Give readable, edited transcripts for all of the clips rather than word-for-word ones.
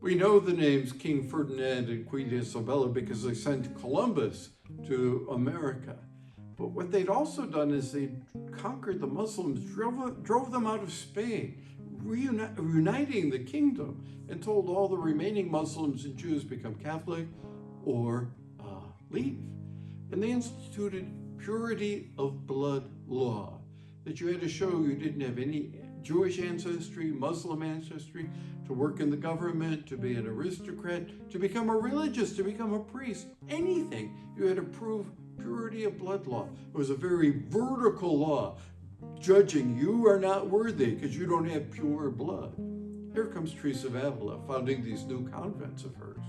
We know the names King Ferdinand and Queen Isabella because they sent Columbus to America. But what they'd also done is they conquered the Muslims, drove them out of Spain, reuniting the kingdom, and told all the remaining Muslims and Jews become Catholic or leave. And they instituted purity of blood law, that you had to show you didn't have any Jewish ancestry, Muslim ancestry, to work in the government, to be an aristocrat, to become a religious, to become a priest, anything. You had to prove purity of blood law. It was a very vertical law, judging you are not worthy because you don't have pure blood. Here comes Teresa of Avila, founding these new convents of hers.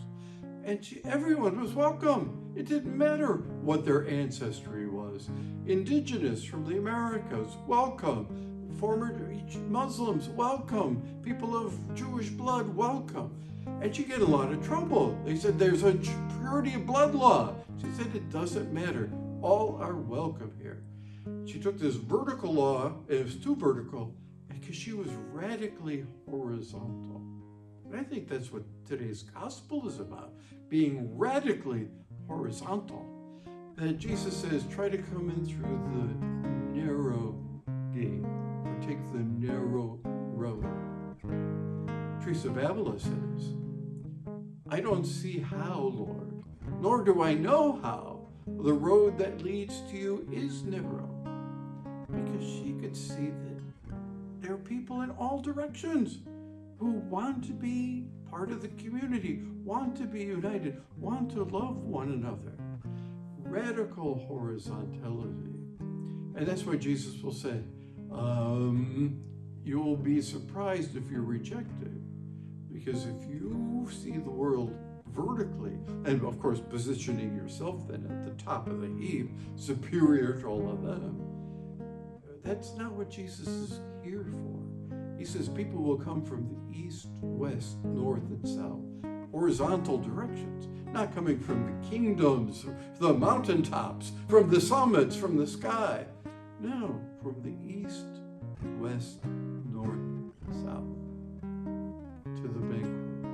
And everyone was welcome. It didn't matter what their ancestry was. Indigenous from the Americas, welcome. Former Muslims, welcome. People of Jewish blood, welcome. And she got a lot of trouble. They said there's a purity of blood law. She said it doesn't matter. All are welcome here. She took this vertical law, and it was too vertical, because she was radically horizontal. And I think that's what today's gospel is about, being radically horizontal. That Jesus says, try to come in through the narrow gate, or take the narrow road. Teresa of Avila says, I don't see how, Lord, nor do I know how. The road that leads to you is narrow. Because she could see that there are people in all directions who want to be part of the community, want to be united, want to love one another. Radical horizontality. And that's why Jesus will say, you will be surprised if you're rejected. Because if you see the world vertically, and of course positioning yourself then at the top of the heap, superior to all of them, that's not what Jesus is here for. He says people will come from the east, west, north, and south, horizontal directions, not coming from the kingdoms, the mountaintops, from the summits, from the sky. No, from the east, west, north, south, to the banquet.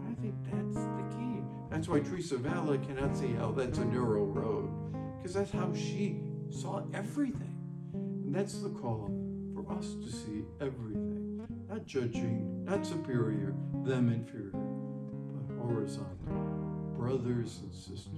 I think that's the key. That's why Teresa of Avila cannot see how that's a narrow road, because that's how she saw everything. And that's the call for us to see everything, not judging, not superior, them inferior, but horizontal, brothers and sisters.